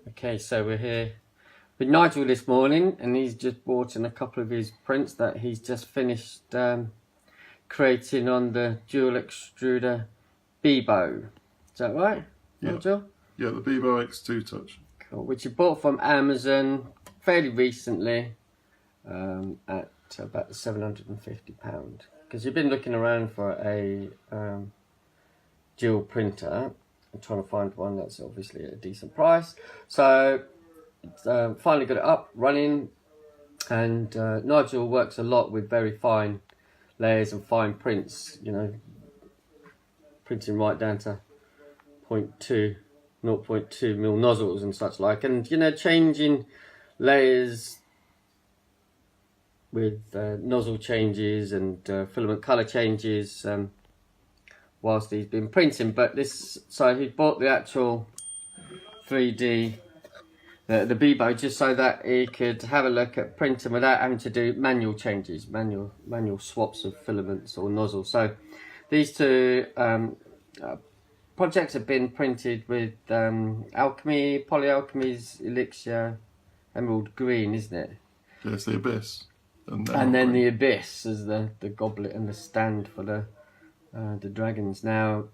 Okay, so we're here with Nigel this morning, and he's just brought in a couple of his prints that he's just finished creating on the dual extruder Bebo. Is that right, Nigel? Yeah, the Bebo X2 Touch. Cool. Which you bought from Amazon fairly recently at about £750. Because you've been looking around for a dual printer and trying to find one that's obviously at a decent price. So finally got it up, running, and Nigel works a lot with very fine layers and fine prints, you know, printing right down to 0.2 mil nozzles and such like, and you know, changing layers with nozzle changes and filament color changes whilst he's been printing. But this, so he bought the actual 3D the Bebo just so that he could have a look at printing without having to do manual changes, manual swaps of filaments or nozzles. So these two projects have been printed with Polyalchemy's Elixir Emerald Green, isn't it? There's the Abyss. And then the Abyss as the goblet and the stand for the dragons. Now,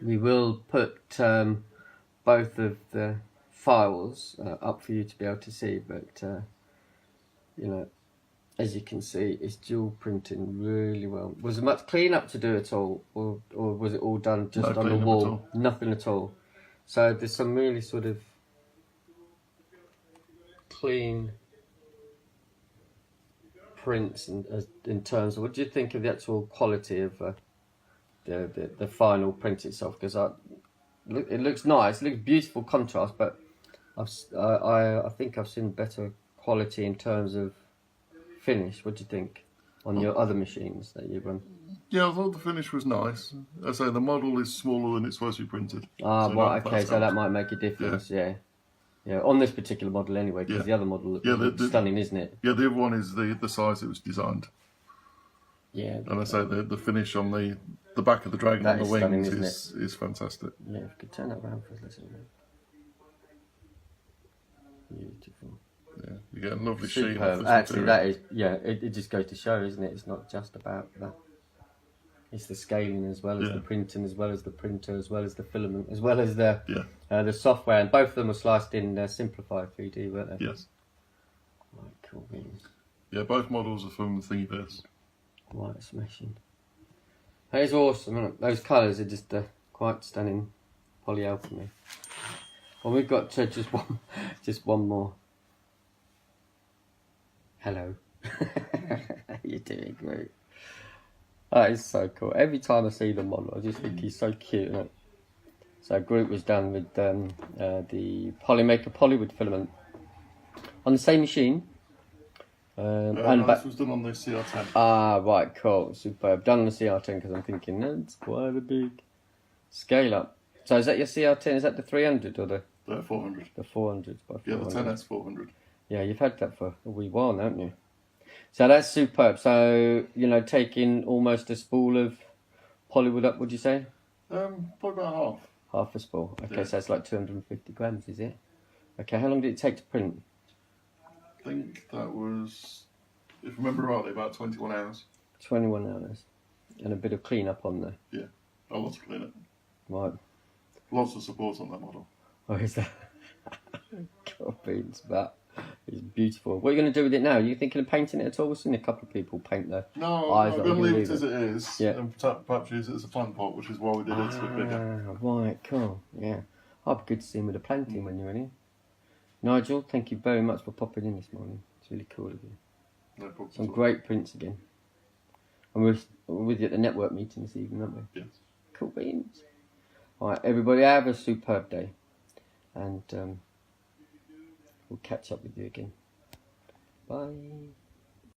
we will put both of the files up for you to be able to see, but you know, as you can see, it's dual printing really well. Was there much clean up to do at all, or was it all done just on the wall? Nothing at all. So there's some really sort of clean prints in terms of, what do you think of the actual quality of the final print itself? Because it looks nice, it looks beautiful contrast, but I think I've seen better quality in terms of finish. What do you think on your other machines that you run? Yeah, I thought the finish was nice. I say the model is smaller than it's supposed to be printed. Ah, so right, okay, so that might make a difference, yeah. Yeah, on this particular model anyway, because the other model looks stunning, isn't it? Yeah, the other one is the size it was designed. Yeah. And I say the finish on the back of the dragon on the wings is fantastic. Yeah, if you could turn that around for us, listen. Beautiful. Yeah, you get a lovely sheen off this Actually, material. that is, yeah, it just goes to show, isn't it? It's not just about that. It's the scaling as well as the printing, as well as the printer, as well as the filament, as well as the software. And both of them were sliced in Simplify 3D, weren't they? Yes. Right, cool beans. Yeah, both models are from the Thingiverse. Right, smashing. That is awesome, isn't it? Those colours are just quite stunning. Polyalchemy. Well, we've got just one more. Hello. You're doing great. That is so cool. Every time I see the model, I just think he's so cute, isn't it? So group was done with the Polymaker Polywood filament on the same machine. And this was done on the CR10. Ah, right, cool, superb. Done on the CR10 because I'm thinking that's quite a big scale up. So is that your CR10? Is that the 300 or the 400? The 400 by 400. Yeah, the 10S 400. Yeah, you've had that for a wee while, haven't you? So that's superb. So, you know, taking almost a spool of Polywood up, would you say? Probably about half. Half a spool. Okay, so it's like 250 grams, is it? Okay, how long did it take to print? I think that was, if I remember rightly, about 21 hours. 21 hours. And a bit of clean up on there. Yeah, a lot of clean up. Right. Lots of support on that model. Oh, is that? God, beans, that is beautiful. What are you going to do with it now? Are you thinking of painting it at all? We've seen a couple of people paint their eyes. I'm going to leave it as it is, yeah, and perhaps use it as a plant pot, which is why we did it a bit bigger. Right, cool, yeah. I'd be good to see him with a planting when you're in here. Nigel, thank you very much for popping in this morning. It's really cool of you. No problem. Some great prints again. And we're with you at the network meeting this evening, aren't we? Yes. Cool beans. Alright, everybody, have a superb day. And we'll catch up with you again. Bye.